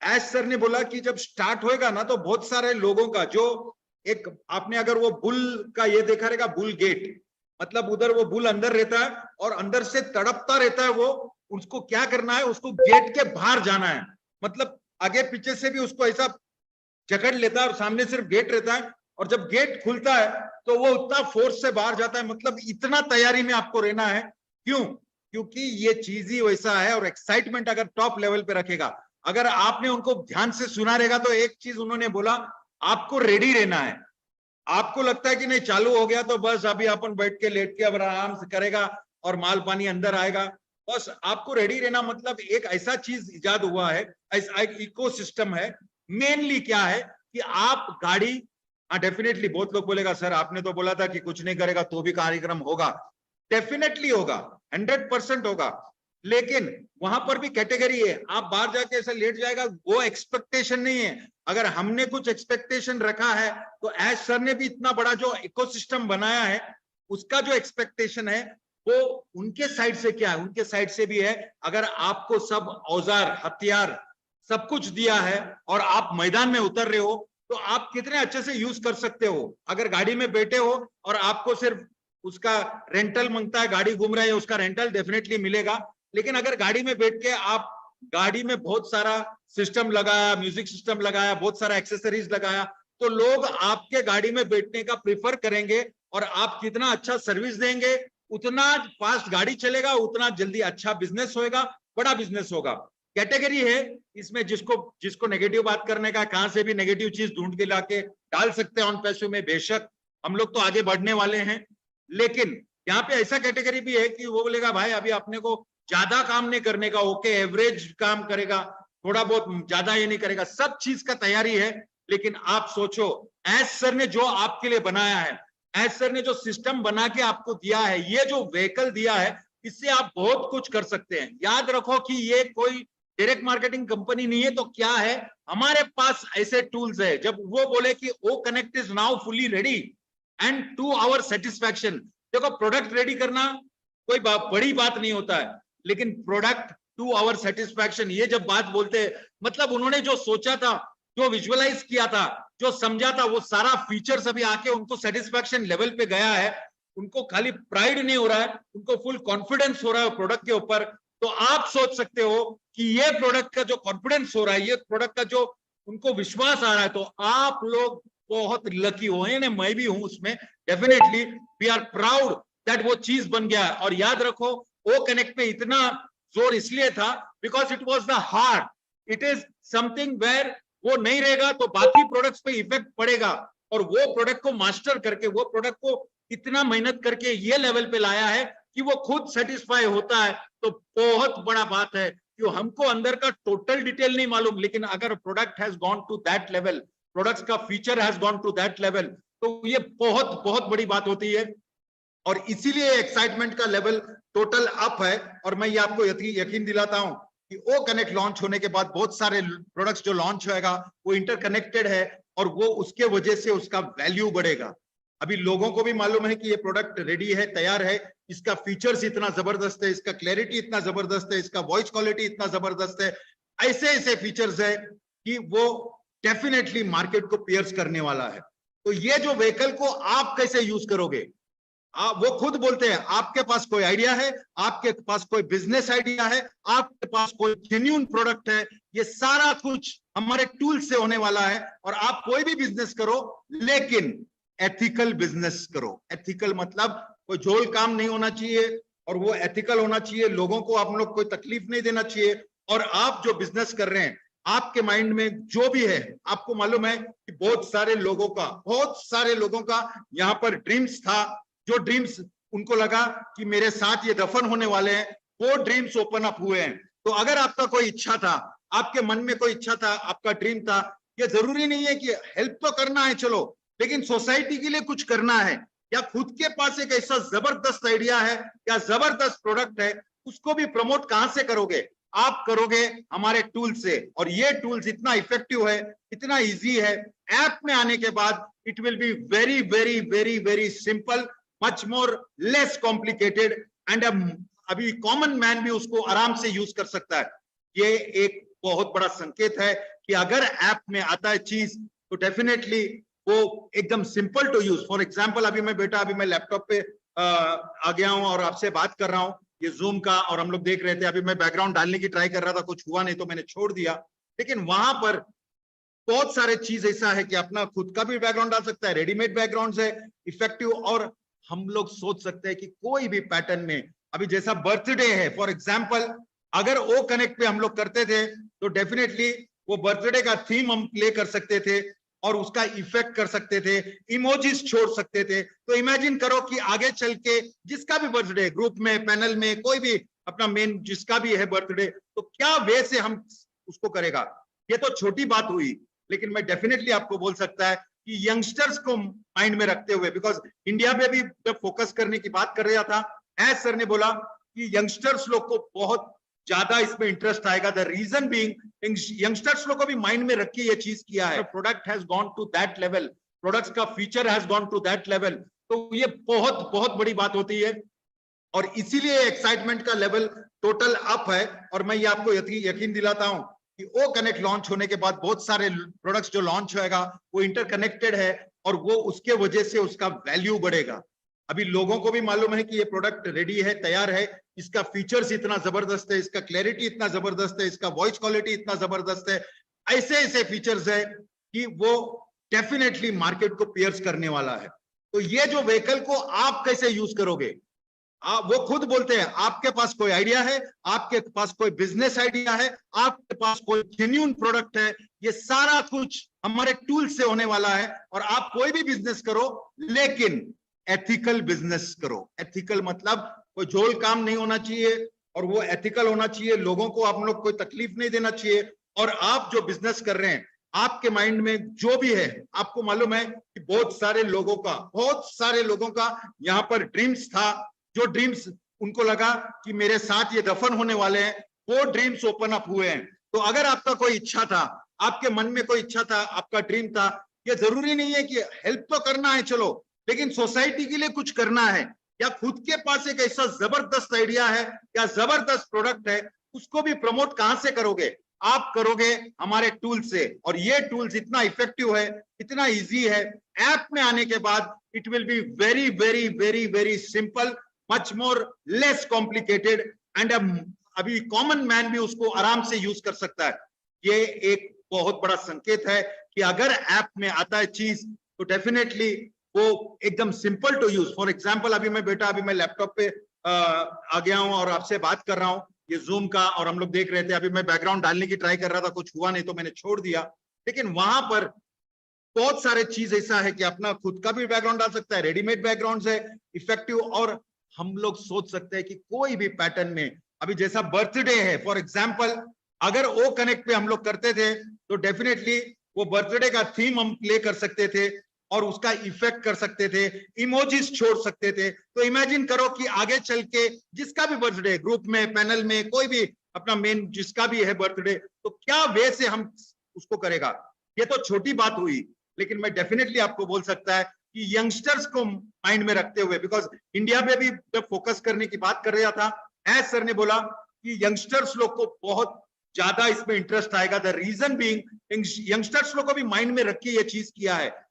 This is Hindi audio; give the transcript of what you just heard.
एस सर ने बोला कि जब स्टार्ट होएगा ना तो बहुत सारे लोगों का जो एक आपने अगर वो बुल का ये देखा रहेगा, बुल गेट, मतलब उधर वो बुल अंदर रहता है और अंदर से तड़पता रहता है वो, उसको क्या करना है, उसको गेट के बाहर जाना है, मतलब आगे पीछे से भी उसको ऐसा जकड़ लेता है और सामने सिर्फ गेट रहता है, और जब गेट खुलता है तो वो उतना फोर्स से बाहर जाता है, मतलब इतना तैयारी में आपको रहना है। क्यों? क्योंकि ये चीज ही वैसा है, और एक्साइटमेंट अगर टॉप लेवल पे रखेगा, अगर आपने उनको ध्यान से सुना रहेगा तो एक चीज उन्होंने बोला, आपको रेडी रहना है। आपको लगता है कि नहीं चालू हो गया तो बस अभी अपन बैठ के लेट के अब आराम से करेगा और माल पानी अंदर आएगा, बस आपको रेडी रहना, मतलब एक ऐसा चीज इजाद हुआ है, ऐसा एक इकोसिस्टम है। मेनली क्या है कि आप गाड़ी, हाँ डेफिनेटली बहुत लोग बोलेगा सर आपने तो बोला था कि कुछ नहीं करेगा तो भी कार्यक्रम होगा, डेफिनेटली होगा, 100% होगा, लेकिन वहां पर भी कैटेगरी है, आप बाहर जाके ऐसा लेट जाएगा वो एक्सपेक्टेशन नहीं है। अगर हमने कुछ एक्सपेक्टेशन रखा है तो एज सर ने भी इतना बड़ा जो इकोसिस्टम बनाया है, उसका जो एक्सपेक्टेशन है वो उनके साइड से क्या है, उनके साइड से भी है, अगर आपको सब औजार हथियार सब कुछ दिया है और आप मैदान में उतर रहे हो तो आप कितने अच्छे से यूज कर सकते हो। अगर गाड़ी में बैठे हो और आपको सिर्फ उसका रेंटल मांगता है, गाड़ी घूम रहा है, उसका रेंटल डेफिनेटली मिलेगा, लेकिन अगर गाड़ी में बैठ के आप गाड़ी में बहुत सारा सिस्टम लगाया, म्यूजिक सिस्टम लगाया, बहुत सारा एक्सेसरीज लगाया, तो लोग आपके गाड़ी में बैठने का प्रीफर करेंगे, और आप कितना अच्छा सर्विस देंगे उतना फास्ट गाड़ी चलेगा, उतना जल्दी अच्छा बिजनेस होएगा, बड़ा बिजनेस होगा। कैटेगरी है इसमें, जिसको जिसको नेगेटिव बात करने का, कहां से भी नेगेटिव चीज ढूंढ के लाके डाल सकते हैं ऑन पैसों में, बेशक हम लोग तो आगे बढ़ने वाले हैं, लेकिन यहाँ पे ऐसा कैटेगरी भी है कि वो बोलेगा भाई अभी अपने को ज्यादा काम नहीं करने का, ओके एवरेज काम करेगा, थोड़ा बहुत ज्यादा ये नहीं करेगा, सब चीज का तैयारी है। लेकिन आप सोचो, एस सर ने जो आपके लिए बनाया है, एस सर ने जो सिस्टम बना के आपको दिया है, ये जो व्हीकल दिया है, इससे आप बहुत कुछ कर सकते हैं। याद रखो कि ये कोई डायरेक्ट मार्केटिंग कंपनी नहीं है, तो क्या है, हमारे पास ऐसे टूल्स है, जब वो बोले कि O connect is now fully ready and to our satisfaction, देखो प्रोडक्ट रेडी करना कोई बड़ी बात नहीं होता है, लेकिन प्रोडक्ट टू आवर सेटिस्फैक्शन, ये जब बात बोलते हैं, मतलब उन्होंने जो सोचा था, जो विजुअलाइज किया था, जो समझा था, वो सारा फीचर्स अभी आके उनको सेटिस्फैक्शन लेवल पे गया है, उनको खाली प्राइड नहीं हो रहा है, उनको फुल कॉन्फिडेंस हो रहा है प्रोडक्ट के ऊपर। तो आप सोच सकते हो कि ये प्रोडक्ट का जो कॉन्फिडेंस हो रहा है, ये प्रोडक्ट का जो उनको विश्वास आ रहा है, तो आप लोग बहुत लकी हो, यानी मैं भी हूं उसमें, definitely we are proud that वो चीज बन गया। और याद रखो ओ कनेक्ट पे इतना जोर इसलिए था because it was the heart, it is something where वो नहीं रहेगा तो बाकी प्रोडक्ट्स पे इफेक्ट पड़ेगा, और वो प्रोडक्ट को मास्टर करके, वो प्रोडक्ट को इतना मेहनत करके ये लेवल पे लाया है कि वो खुद सेटिस्फाई होता है, तो बहुत बड़ा बात है कि हमको अंदर का टोटल डिटेल नहीं मालूम, लेकिन अगर product has gone to that level, products का feature has gone to that level, तो ये बहुत बहुत बड़ी बात होती है, और इसीलिए एक्साइटमेंट का लेवल टोटल अप है। और मैं ये आपको यकीन दिलाता हूं कि ओ कनेक्ट लॉन्च होने के बाद बहुत सारे प्रोडक्ट्स जो लॉन्च होएगा वो इंटरकनेक्टेड है, और वो उसके वजह से उसका वैल्यू बढ़ेगा। अभी लोगों को भी मालूम है कि ये प्रोडक्ट रेडी है, तैयार है, इसका फीचर्स इतना जबरदस्त है, इसका क्लैरिटी इतना जबरदस्त है, इसका वॉइस क्वालिटी इतना जबरदस्त है, ऐसे ऐसे फीचर्स है कि वो डेफिनेटली मार्केट को पियर्स करने वाला है। तो ये जो व्हीकल को आप कैसे यूज करोगे, वो खुद बोलते हैं, आपके पास कोई आइडिया है, आपके पास कोई बिजनेस आइडिया है, आपके पास कोई जेन्युइन प्रोडक्ट है, ये सारा कुछ हमारे टूल से होने वाला है। और आप कोई भी बिजनेस करो, लेकिन एथिकल बिजनेस करो। एथिकल मतलब कोई झोल काम नहीं होना चाहिए, और वो एथिकल होना चाहिए, लोगों को आप लोग कोई तकलीफ नहीं देना चाहिए। और आप जो बिजनेस कर रहे हैं, आपके माइंड में जो भी है, आपको मालूम है कि बहुत सारे लोगों का यहाँ पर ड्रीम्स था, जो ड्रीम्स उनको लगा कि मेरे साथ ये दफन होने वाले हैं, वो ड्रीम्स ओपन अप हुए हैं। तो अगर आपका कोई इच्छा था, आपके मन में कोई इच्छा था, आपका ड्रीम था, ये जरूरी नहीं है कि हेल्प तो करना है चलो, लेकिन सोसाइटी के लिए कुछ करना है, या खुद के पास एक ऐसा जबरदस्त आइडिया है या जबरदस्त प्रोडक्ट है, उसको भी प्रमोट कहां से करोगे, आप करोगे हमारे टूल से। और ये टूल्स इतना इफेक्टिव है, इतना इजी है, ऐप में आने के बाद it will be very very very very simple, much more less complicated, and अभी कॉमन मैन भी उसको आराम से यूज कर सकता है। ये एक बहुत बड़ा संकेत है कि अगर ऐप में आता है चीज तो डेफिनेटली वो एकदम simple to use. For example अभी मैं लैपटॉप पे आ गया हूं और आपसे बात कर रहा हूं ये जूम का, और हम लोग देख रहे थे। अभी मैं बैकग्राउंड डालने की ट्राई कर रहा था, कुछ हुआ नहीं तो मैंने छोड़ दिया। लेकिन वहां पर बहुत सारे चीज ऐसा है कि अपना खुद का भी बैकग्राउंड डाल सकता है, रेडीमेड बैकग्राउंड है इफेक्टिव, और हम लोग सोच सकते हैं कि कोई भी पैटर्न में, अभी जैसा बर्थडे है फॉर एग्जाम्पल, अगर वो कनेक्ट पे हम लोग करते थे तो डेफिनेटली वो बर्थडे का थीम हम प्ले कर सकते थे और उसका इफेक्ट कर सकते थे, इमोजीज छोड़ सकते थे। तो इमेजिन करो कि आगे चल के जिसका भी बर्थडे, ग्रुप में, पैनल में, कोई भी अपना मेन जिसका भी है बर्थडे, तो क्या वे से हम उसको करेगा। ये तो छोटी बात हुई, लेकिन मैं डेफिनेटली आपको बोल सकता है कि यंगस्टर्स को माइंड में रखते हुए, बिकॉज इंडिया में भी जब फोकस करने की बात कर रहा था, एज सर ने बोला कि यंगस्टर्स लोग को बहुत ज्यादा इसमें इंटरेस्ट आएगा। द रीजन बीइंग यंगस्टर्स लोग को भी माइंड में रख के ये चीज किया है। Product has gone to that level, products का feature has gone to that level, तो ये बहुत बहुत बड़ी बात होती है और इसीलिए एक्साइटमेंट का लेवल टोटल अप है। और मैं ये आपको यकीन दिलाता हूं कि ओ कनेक्ट लॉन्च होने के बाद बहुत सारे प्रोडक्ट्स जो लॉन्च होएगा वो इंटरकनेक्टेड है और वो उसके वजह से उसका वैल्यू बढ़ेगा। अभी लोगों को भी मालूम है कि ये प्रोडक्ट रेडी है, तैयार है, इसका फीचर्स इतना जबरदस्त है, इसका क्लैरिटी इतना जबरदस्त है, इसका वॉइस क्वालिटी इतना जबरदस्त है, ऐसे ऐसे फीचर्स है कि वो डेफिनेटली मार्केट को पियर्स करने वाला है। तो ये जो व्हीकल को आप कैसे यूज करोगे, वो खुद बोलते हैं आपके पास कोई आइडिया है, आपके पास कोई बिजनेस आइडिया है, आपके पास कोई जेन्युइन प्रोडक्ट है, ये सारा कुछ हमारे टूल से होने वाला है। और आप कोई भी बिजनेस करो लेकिन एथिकल बिजनेस करो। एथिकल मतलब कोई झोल काम नहीं होना चाहिए और वो एथिकल होना चाहिए, लोगों को आप लोग कोई तकलीफ नहीं देना चाहिए। और आप जो बिजनेस कर रहे हैं, आपके माइंड में जो भी है, आपको मालूम है कि बहुत सारे लोगों का यहाँ पर ड्रीम्स था, जो ड्रीम्स उनको लगा कि मेरे साथ ये दफन होने वाले हैं, वो ड्रीम्स ओपन अप हुए हैं। तो अगर आपका कोई इच्छा था, आपके मन में कोई इच्छा था, आपका ड्रीम था, ये जरूरी नहीं है कि हेल्प तो करना है चलो, लेकिन सोसाइटी के लिए कुछ करना है, या खुद के पास एक ऐसा जबरदस्त आइडिया है या जबरदस्त प्रोडक्ट है, उसको भी प्रमोट कहां से करोगे? आप करोगे हमारे टूल से। और ये टूल्स इतना इफेक्टिव है, इतना इजी है, ऐप में आने के बाद it will be very very very very simple, much more less complicated, and अभी कॉमन मैन भी उसको आराम से यूज कर सकता है। ये एक बहुत बड़ा संकेत है कि अगर ऐप में आता है चीज तो डेफिनेटली वो एकदम simple to use. For example अभी मैं लैपटॉप पे आ गया हूं और आपसे बात कर रहा हूं ये जूम का, और हम लोग देख रहे थे। अभी मैं बैकग्राउंड डालने की ट्राई कर रहा था, कुछ हुआ नहीं तो मैंने छोड़ दिया। लेकिन वहां पर बहुत सारे चीज ऐसा है कि अपना खुद का भी बैकग्राउंड डाल सकता है, रेडीमेड बैकग्राउंड है इफेक्टिव, और हम लोग सोच सकते हैं कि कोई भी पैटर्न में, अभी जैसा बर्थडे है फॉर एग्जाम्पल, अगर वो कनेक्ट पे हम लोग करते थे तो डेफिनेटली वो बर्थडे का थीम हम प्ले कर सकते थे और उसका इफेक्ट कर सकते थे, इमोजीज छोड़ सकते थे। तो इमेजिन करो कि आगे चल के जिसका भी बर्थडे, ग्रुप में, पैनल में, कोई भी अपना मेन जिसका भी है बर्थडे, तो क्या वे से हम उसको करेगा। ये तो छोटी बात हुई, लेकिन मैं डेफिनेटली आपको बोल सकता है कि यंगस्टर्स को माइंड में रखते हुए, बिकॉज इंडिया में भी जब फोकस करने की बात कर रहा था, एज सर ने बोला कि यंगस्टर्स लोग को बहुत ज्यादा इसमें इंटरेस्ट आएगा। द रीजन बीइंग यंगस्टर्स लोग को भी माइंड में रख के ये चीज किया है।